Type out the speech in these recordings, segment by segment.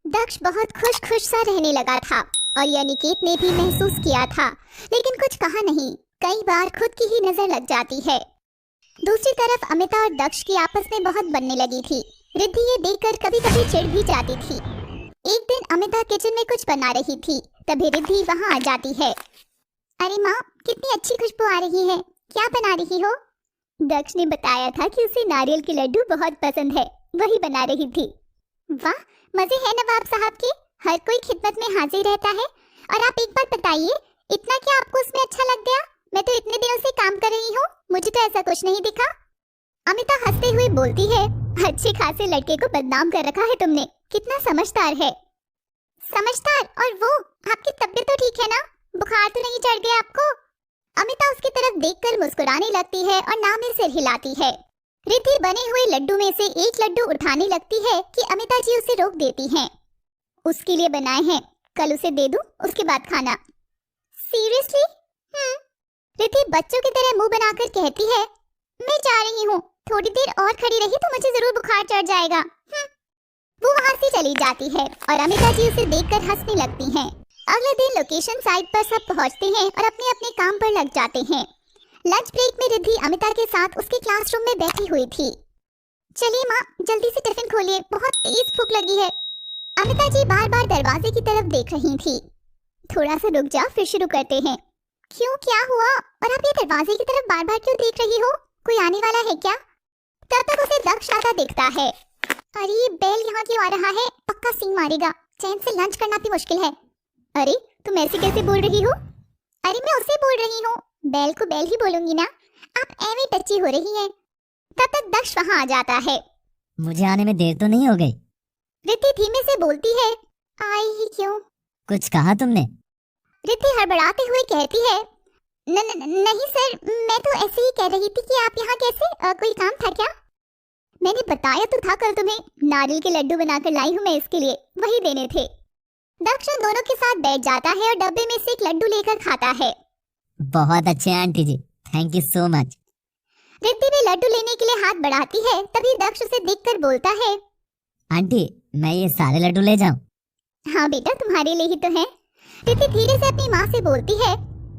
दक्ष बहुत खुश खुश सा रहने लगा था और यह अनिकेत ने भी महसूस किया था, लेकिन कुछ कहा नहीं। कई बार खुद की ही नजर लग जाती है। दूसरी तरफ अमिता और दक्ष की आपस में बहुत बनने लगी थी। रिद्धि ये देखकर कभी कभी चिढ़ भी जाती थी। एक दिन अमिता किचन में कुछ बना रही थी, तभी रिद्धि वहाँ आ जाती है। अरे माँ, कितनी अच्छी खुशबू आ रही है, क्या बना रही हो? दक्ष ने बताया था कि उसे नारियल के लड्डू बहुत पसंद है, वही बना रही थी। वाह, मजे हैं नवाब साहब के, हर कोई खिदमत में हाजिर रहता है। और आप एक बार बताइए, इतना क्या आपको उसमें अच्छा लग गया? मैं तो इतने दिनों से काम कर रही हूँ, मुझे तो ऐसा कुछ नहीं दिखा। अमिता हंसते हुए बोलती है, अच्छे खासे लड़के को बदनाम कर रखा है तुमने, कितना समझदार है। समझदार? और वो, आपकी तबीयत तो ठीक है ना? बुखार तो नहीं चढ़ गया आपको? अमिता उसकी तरफ देखकर मुस्कुराने लगती है और नाम में सिर हिलाती है। रिद्धि बने हुए लड्डू में से एक लड्डू उठाने लगती है कि अमिता जी उसे रोक देती हैं। उसके लिए बनाए हैं, कल उसे दे दूं, उसके बाद खाना। सीरियसली? रिद्धि बच्चों की तरह मुंह बनाकर कहती है, मैं जा रही हूँ, थोड़ी देर और खड़ी रही तो मुझे जरूर बुखार चढ़ जाएगा। वो वहाँ से चली जाती है और अमिता जी उसे देखकर हंसने लगती हैं। अगले दिन लोकेशन साइट पर सब पहुँचते हैं और अपने अपने काम पर लग जाते हैं। लंच ब्रेक में रिद्धि अमिता के साथ उसके क्लासरूम में बैठी हुई थी। चलिए माँ, जल्दी से टिफिन खोलिए, बहुत तेज भूख लगी है। अमिता जी बार बार दरवाजे की तरफ देख रही थी। थोड़ा सा रुक जाओ, फिर शुरू करते हैं। क्यों, क्या हुआ? और आप ये दरवाजे की तरफ बार बार क्यों देख रही हो? कोई आने वाला है क्या? तब तक उसे दक्ष आता दिखता है। अरे बेल यहाँ क्यों आ रहा है? पक्का सीन मारेगा, चैन से लंच करना भी मुश्किल है। अरे तुम ऐसे कैसे बोल रही हो? अरे मैं उसे बोल रही हूँ, बेल को बेल ही बोलूंगी ना, आप एਵੇਂ टच्ची हो रही हैं। तब तक दक्ष वहाँ आ जाता है। मुझे आने में देर तो नहीं हो गई? रिद्धि धीमे से बोलती है, आई ही क्यों? कुछ कहा तुमने? रिद्धि हड़बड़ाते हुए कहती है, नहीं सर, मैं तो ऐसे ही कह रही थी कि आप यहाँ कैसे, कोई काम था क्या? मैंने बताया तो था कल तुम्हें, नारियल के लड्डू बनाकर लाई हूँ मैं इसके लिए, वही देने थे। दक्ष दोनों के साथ बैठ जाता है और डब्बे में से एक लड्डू लेकर खाता है। बहुत अच्छे aunty ji, thank you so much. Riddhi भी लड्डू लेने के लिए हाथ बढ़ाती है, तभी दक्ष उसे देखकर बोलता है, आंटी मैं ये सारे लड्डू ले जाऊं? हाँ बेटा, तुम्हारे लिए ही तो है। रिद्धि धीरे से अपनी माँ से बोलती है,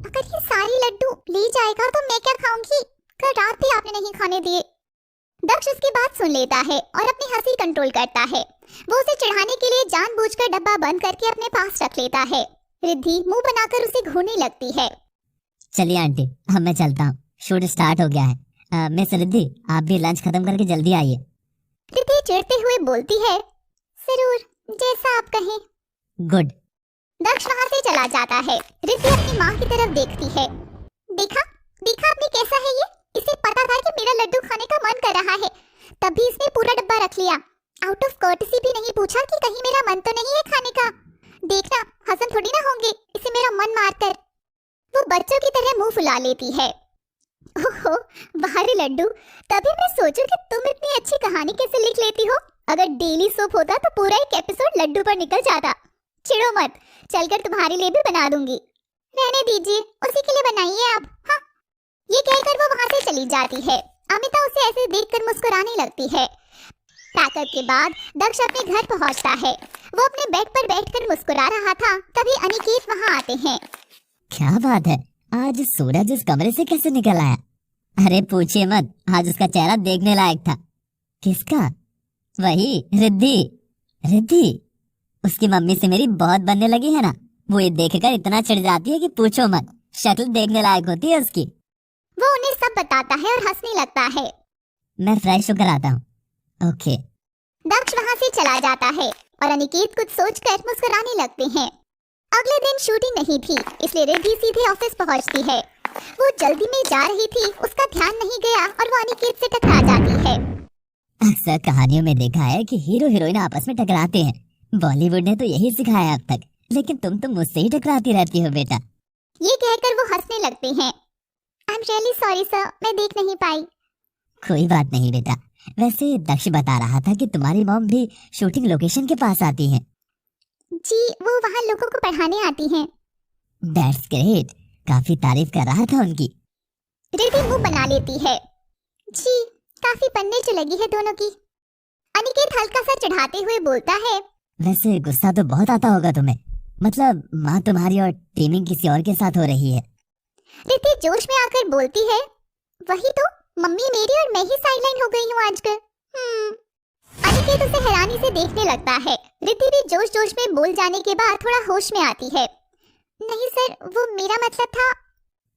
अगर ये सारे लड्डू ले जाएगा तो मैं क्या खाऊंगी? कल रात भी आपने नहीं खाने दिए। दक्ष उसकी बात सुन लेता है और अपनी हंसी कंट्रोल करता है। वो उसे चढ़ाने के लिए जानबूझकर डब्बा बंद करके अपने पास रख लेता है। रिद्धि मुंह बनाकर उसे घूरने लगती है। चलिए आंटी, अब मैं चलता हूँ, शूट स्टार्ट हो गया है। मिस रिद्धि, आप भी लंच खत्म करके जल्दी आइए। रिद्धि चिढ़ते हुए बोलती है, जरूर, जैसा आप कहें। गुड। दक्ष वहाँ से चला जाता है। रिद्धि अपनी माँ की तरफ देखती है। देखा देखा आपने कैसा है ये? इसे पता था कि मेरा लड्डू खाने का मन कर रहा है, तभी इसने पूरा डब्बा रख लिया। आउट ऑफ कर्टसी भी नहीं पूछा कि कहीं मेरा मन तो नहीं है खाने का। देखना, हसन थोड़ी ना होंगे इसे मेरा मन मारकर। वो बच्चों की तरह मुंह फुला लेती है। ओहो, बाहर लड्डू, तभी मैं सोचूं कि तुम इतनी अच्छी कहानी कैसे लिख लेती हो। अगर डेली सोप होता तो पूरा एक एपिसोड लड्डू पर निकल जाता। चिढ़ो मत, चलकर तुम्हारे लिए भी बना दूंगी। रहने दीजिए, उसी के लिए बनाइए आप। हाँ, ये कहकर वो वहाँ से चली जाती है। अमिता उसे ऐसे देखकर मुस्कुराने लगती है। पैकअप के बाद दक्ष अपने घर पहुँचता है। वो अपने बेड पर बैठकर मुस्कुरा रहा था, तभी अनिकेत वहाँ आते हैं। क्या बात है, आज सूरज इस कमरे से कैसे निकल आया? अरे पूछिए मत, आज उसका चेहरा देखने लायक था। किसका? वही रिद्धि। रिद्धि, उसकी मम्मी से मेरी बहुत बनने लगी है ना, वो ये देखकर इतना चिढ़ जाती है कि पूछो मत, शक्ल देखने लायक होती है उसकी। वो उन्हें सब बताता है और हंसने लगता है। मैं फ्रेश होकर आता हूँ। ओके। दक्ष वहाँ से चला जाता है और अनिकेत कुछ सोचकर मुस्कुराने लगते हैं। अगले दिन शूटिंग नहीं थी, इसलिए रिद्धि सीधे ऑफिस पहुँचती है। वो जल्दी में जा रही थी, उसका ध्यान नहीं गया और वो अनिकेत से टकरा जाती है। अक्सर कहानियों में देखा है कि हीरो हीरोइन आपस में टकराते हैं। बॉलीवुड ने तो यही सिखाया अब तक, लेकिन तुम तो मुझसे ही टकराती रहती हो बेटा। ये कहकर वो हंसने लगते हैं। I am really sorry sir, मैं देख नहीं पाई। कोई बात नहीं बेटा। वैसे दक्ष बता रहा था कि तुम्हारी मॉम भी शूटिंग लोकेशन के पास आती हैं। जी, वो वहाँ लोगों को पढ़ाने आती हैं। दैट्स ग्रेट, काफी तारीफ कर रहा था उनकी। रिद्धि मुंह बना लेती है। जी, काफी बनने जो लगी है दोनों की। अनिकेत हल्का सा चढ़ाते हुए बोलता है, वैसे गुस्सा तो बहुत आता होगा तुम्हें। मतलब माँ तुम्हारी और टीमिंग किसी और के साथ हो रही है। रिद्धि जोश में आकर बोलती है, वही तो, मम्मी मेरी और मैं ही साइडलाइन हो गई हूँ आजकल। अनिकेत उसे हैरानी से देखने लगता है। रिद्धि भी जोश जोश में बोल जाने के बाद थोड़ा होश में आती है। नहीं सर, वो मेरा मतलब था।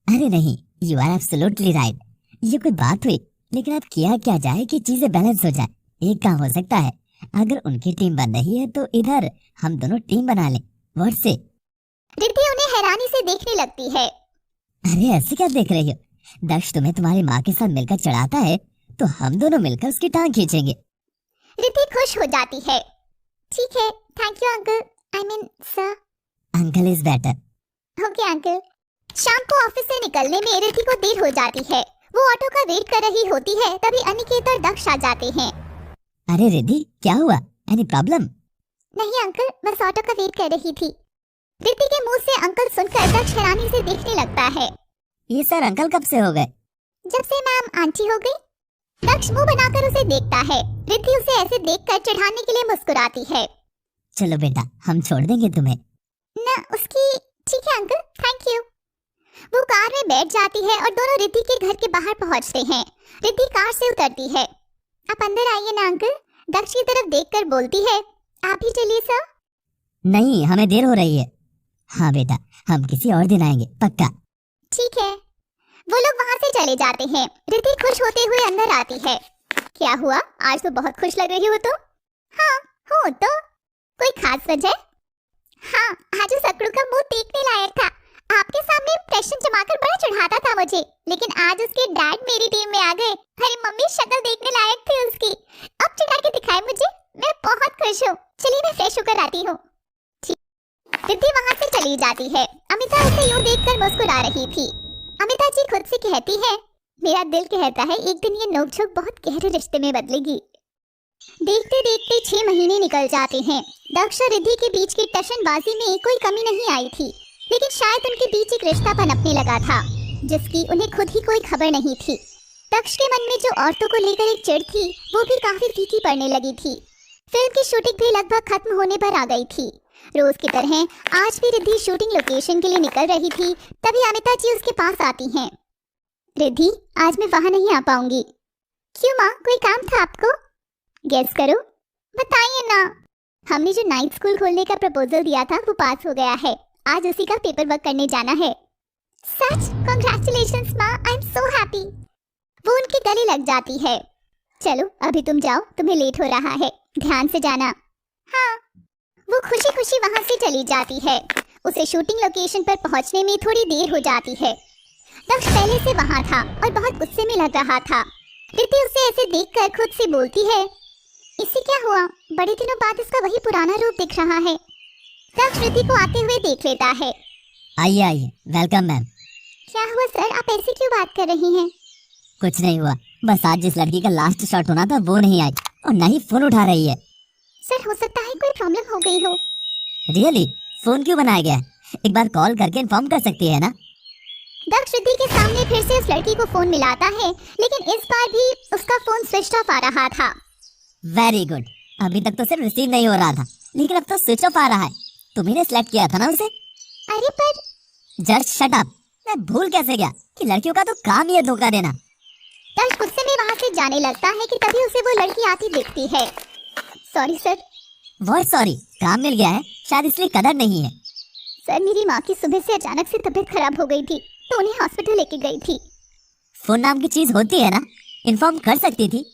अरे नहीं, यू आर एब्सोल्युटली राइट। ये कोई बात हुई, लेकिन अब किया क्या जाए कि चीजें बैलेंस हो जाए। एक काम हो सकता है, अगर उनकी टीम बन रही है तो इधर हम दोनों टीम बना लें। व्हाट से? रिद्धि उन्हें हैरानी से देखने लगती है। अरे ऐसे क्या देख रही हो? दक्ष तुम्हें तुम्हारी माँ के साथ मिलकर चढ़ाता है तो हम दोनों मिलकर उसकी टांग खींचेंगे। रिद्धि खुश हो जाती है। ठीक है, thank you uncle, I mean sir. Uncle is better. Okay uncle. शाम को ऑफिस से निकलने में रिद्धि को देर हो जाती है। वो ऑटो का वेट कर रही होती है, तभी अनिकेत और दक्ष आ जाते हैं। अरे रिद्धि, क्या हुआ? Any problem? नहीं अंकल, बस ऑटो का वेट कर रही थी। रिद्धि के मुंह से अंकल सुनकर दक्ष हैरानी से देखने लगता है। ये सर अंकल कब से हो गए? जब से मैम आंटी हो गई। दक्ष मुंह बनाकर उसे देखता है। रिद्धि उसे ऐसे देखकर चिढ़ाने के लिए मुस्कुराती है। चलो बेटा, हम छोड़ देंगे तुम्हें। न उसकी। ठीक है अंकल, थैंक यू। वो कार में बैठ जाती है और दोनों रिद्धि के घर के बाहर पहुंचते हैं। रिद्धि कार से उतरती है। आप अंदर आइए ना अंकल, दक्ष की तरफ देखकर बोलती है। आप ही चलिए सर। नहीं, हमें देर हो रही है। हाँ बेटा, हम किसी और दिन आएंगे, पक्का। ठीक है। वो लोग वहाँ से चले जाते हैं। रिद्धि खुश होते हुए अंदर आती है। क्या हुआ, आज तो बहुत खुश लग रही हो तुम। हाँ हूँ तो। कोई खास वजह? हाँ, आज उस अकड़ू का मुंह देखने लायक था। आपके सामने इंप्रेशन जमाकर बड़ा चढ़ाता था मुझे, लेकिन आज उसके डैड मेरी टीम में आ गए। अरे मम्मी, शक्ल देखने लायक थी उसकी। अब चिढ़ा के दिखाए मुझे। मैं बहुत खुश हूँ। चलिए मैं फ्रेश होकर आती हूँ। रिद्धि वहाँ से चली जाती है। अमिता उसे यूँ देखकर मुस्कुरा रही थी। अमिता जी खुद से कहती है, मेरा दिल कहता है एक दिन ये नोकझोंक बहुत गहरे रिश्ते में बदलेगी। देखते देखते 6 महीने निकल जाते हैं। दक्ष और रिद्धि के बीच की टशनबाजी में कोई कमी नहीं आई थी, लेकिन शायद उनके बीच एक रिश्ता पनपने लगा था, जिसकी उन्हें खुद ही कोई खबर नहीं थी। दक्ष के मन में जो औरतों को लेकर एक चिढ़ थी, वो भी काफी फीकी पड़ने लगी थी। फिल्म की शूटिंग भी लगभग खत्म होने पर आ गई थी। रोज की तरह आज भी रिद्धि शूटिंग लोकेशन के लिए निकल रही थी, तभी अमिता जी उसके पास आती हैं। रिद्धि, आज मैं वहां नहीं आ पाऊंगी। क्यों माँ, कोई काम था आपको? गेस करो। बताइए ना। हमने जो नाइट स्कूल खोलने का प्रपोजल दिया था वो पास हो गया है। आज उसी का पेपर वर्क करने जाना है। सच? कांग्रेचुलेशंस माँ, आई एम सो हैप्पी। वो उनके गले लग जाती है। चलो अभी तुम जाओ, तुम्हें लेट हो रहा है, ध्यान से जाना। हाँ। वो खुशी खुशी वहां से चली जाती है। उसे शूटिंग लोकेशन पर पहुंचने में थोड़ी देर हो जाती है। दक्ष पहले से वहां था और बहुत गुस्से में लग रहा था। रिद्धि उसे ऐसे देखकर खुद से बोलती है, इससे क्या हुआ, बड़े दिनों बाद इसका वही पुराना रूप दिख रहा है। दक्ष रिद्धि को आते हुए देख लेता है। आइए आइए, वेलकम मैम। क्या हुआ सर, आप ऐसे क्यों बात कर रही हैं? कुछ नहीं हुआ, बस आज जिस लड़की का लास्ट शॉट होना था वो नहीं आई और ना ही फोन उठा रही है। सर हो सकता है कोई प्रॉब्लम हो गई हो। रियली? फोन क्यों बनाया गया है? एक बार कॉल करके इन्फॉर्म कर सकती है ना। दक्ष रिद्धि के सामने फिर से उस लड़की को फोन मिलाता है, लेकिन इस बार भी उसका फोन स्विच ऑफ आ रहा था। वेरी गुड, अभी तक तो सिर्फ रिसीव नहीं हो रहा था, लेकिन अब तो स्विच ऑफ आ रहा है। तुम्ही सिलेक्ट किया था ना उसे। अरे पर। Just shut up. मैं भूल कैसे गया कि लड़कियों का तो काम ही है धोखा देना। दक्ष गुस्से में वहाँ से जाने लगता है कि तभी उसे वो लड़की आती दिखती है। Sorry sir. बहुत सॉरी, काम मिल गया है, शायद इसलिए कदर नहीं है। सर मेरी माँ की सुबह से अचानक से तबीयत खराब हो गई थी, तो उन्हें हॉस्पिटल लेके गई थी। फोन नाम की चीज होती है ना, इन्फॉर्म कर सकती थी।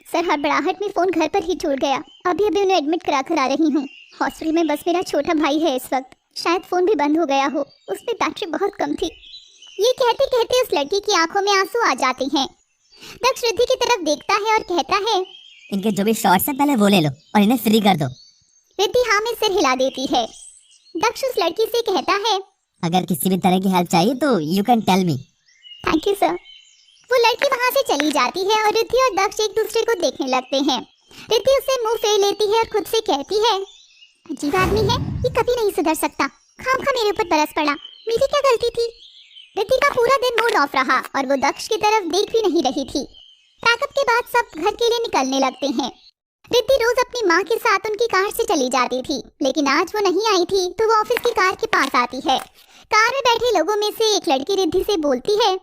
सर हड़बड़ाहट में फोन घर पर ही छूट गया। अभी अभी उन्हें एडमिट करा कर आ रही हूँ। हॉस्पिटल में बस मेरा छोटा भाई है इस वक्त, शायद फोन भी बंद हो गया हो, उसमें बैटरी बहुत कम थी। ये कहते कहते उस लड़की की आंखों में आंसू आ जाते हैं। दक्ष रिद्धि की तरफ देखता है और कहता है, इनके जो भी शॉर्ट्स हैं पहले वो ले लो और इन्हें फ्री कर दो। रिद्धि हाँ में सिर हिला देती है। दक्ष उस लड़की से कहता है, अगर किसी भी तरह की हेल्प चाहिए तो you can tell me. Thank you sir. वो लड़की वहाँ से चली जाती है और रिद्धि और दक्ष एक दूसरे को देखने लगते हैं। रिद्धि उसे मुंह फेर लेती है और खुद से कहती है, अजीब आदमी है, ये कभी नहीं सुधर सकता, खामखा मेरे ऊपर बरस पड़ा, मेरी क्या गलती थी। रिद्धि का पूरा दिन मूड ऑफ रहा और वो दक्ष की तरफ देख भी नहीं रही थी। पैकअप के बाद सब घर के लिए निकलने लगते हैं। रिद्धि रोज अपनी माँ के साथ उनकी कार से चली जाती थी, लेकिन आज वो नहीं आई थी तो वो ऑफिस की कार के पास आती है। कार में बैठे लोगों में से एक लड़की रिद्धि से बोलती है,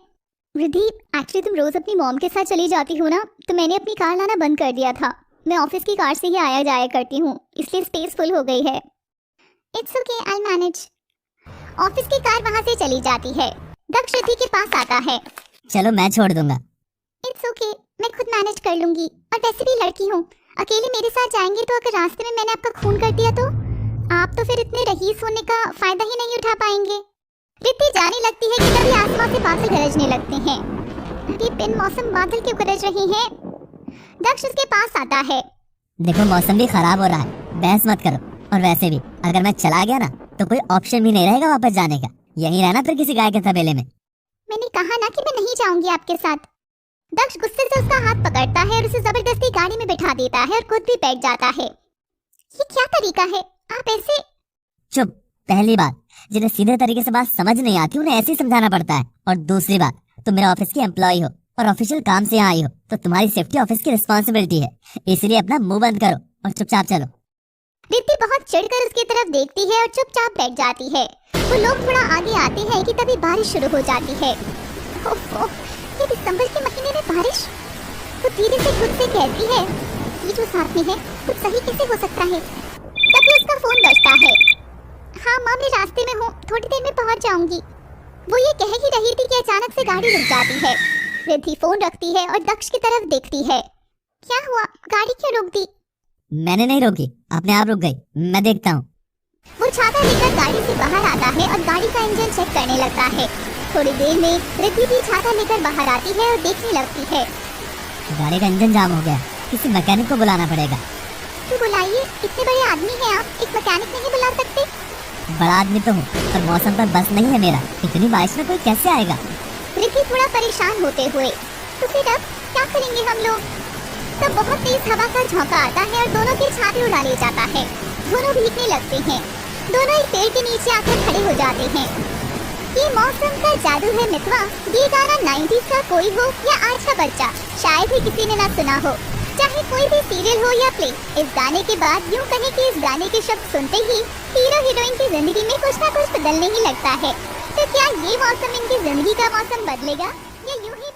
रिद्धि एक्चुअली तुम रोज अपनी मॉम के साथ चली जाती हो ना, तो मैंने अपनी कार लाना बंद कर दिया था। मैं ऑफिस की कार से ही आया जाया करती हूँ, इसलिए स्पेस फुल हो गई है। It's okay, I manage. Office की कार वहाँ से चली जाती है। दक्ष रिद्धि के पास आता है। चलो मैं छोड़ दूंगा। इट्स ओके, मैं खुद मैनेज कर लूंगी, और वैसे भी लड़की हूँ, अकेले मेरे साथ जाएंगे तो अगर रास्ते में मैंने आपका खून कर दिया तो आप तो फिर इतने रईस होने का फायदा ही नहीं उठा पाएंगे। रिद्धि जाने लगती है कि तभी आसमान से बादल गरजने लगते हैं। अरे बिन मौसम बादल क्यों गरज रहे हैं? दक्ष उसके पास आता है। देखो मौसम भी खराब हो रहा है, बहस मत करो। और वैसे भी अगर मैं चला गया ना तो कोई ऑप्शन भी नहीं रहेगा वापस जाने का, यहीं रहना फिर किसी गाय के तबेले में। मैंने कहा ना कि मैं नहीं जाऊंगी आपके साथ। दक्ष गुस्से से उसका हाथ पकड़ता है और उसे जबरदस्ती गाड़ी में बिठा देता है और खुद भी बैठ जाता है। ये क्या तरीका है? आप ऐसे। चुप। पहली बात, जिन्हें सीधे तरीके से बात समझ नहीं आती उन्हें ऐसे ही समझाना पड़ता है। और दूसरी बात, तुम मेरे ऑफिस की एम्प्लॉय हो और ऑफिशियल काम से यहाँ आई हो, तो तुम्हारी सेफ्टी ऑफिस की रिस्पॉन्सिबिलिटी है, इसलिए अपना मुंह बंद करो और चुपचाप चलो। रिद्धि बहुत चिढ़कर उसकी तरफ देखती है और चुपचाप बैठ जाती है। वो लोग थोड़ा आगे आते हैं कि तभी बारिश शुरू हो जाती है। ओह, ये दिसंबर के महीने में बारिश? वो धीरे से खुद से कहती है, ये जो साथ में है कुछ सही कैसे हो सकता है? तभी उसका फोन बजता है। हाँ माँ, मैं रास्ते में हूँ, थोड़ी देर में पहुँच जाऊंगी। वो ये कह ही रही थी कि अचानक से गाड़ी रुक जाती है। रिद्धि फोन रखती है और दक्ष की तरफ देखती है। क्या हुआ, गाड़ी क्यों रोक दी? मैंने नहीं रोकी, अपने आप रुक गई, मैं देखता हूँ। वो छाता लेकर गाड़ी से बाहर आता है और गाड़ी का इंजन चेक करने लगता है। थोड़ी देर में रिद्धि भी छाता लेकर बाहर आती है और देखने लगती है। गाड़ी का इंजन जाम हो गया, किसी मैकेनिक को बुलाना पड़ेगा। तो बुलाइए, इतने बड़े आदमी हैं आप, एक मैकेनिक नहीं बुला सकते? बड़ा आदमी तो हूँ, पर मौसम पर बस नहीं है मेरा, इतनी बारिश में कोई कैसे आएगा? रिद्धि थोड़ा परेशान होते हुए, तो फिर अब क्या करेंगे हम लोग? तब बहुत तेज हवा का झोंका आता है और दोनों के छाते उड़ा ले जाता है। दोनों भीगने लगते हैं। दोनों एक पेड़ के नीचे आकर खड़े हो जाते हैं। ये मौसम का जादू है मितवा। ये गाना 90s का कोई हो या आज का बच्चा, शायद ही किसी ने ना सुना हो, चाहे कोई भी सीरियल हो या प्ले। इस गाने के बाद यूं कहें कि इस गाने के शब्द सुनते ही हीरो हीरोइन की जिंदगी में कुछ ना कुछ बदलने ही लगता है। तो क्या ये मौसम इनकी जिंदगी का मौसम बदलेगा या यूं ही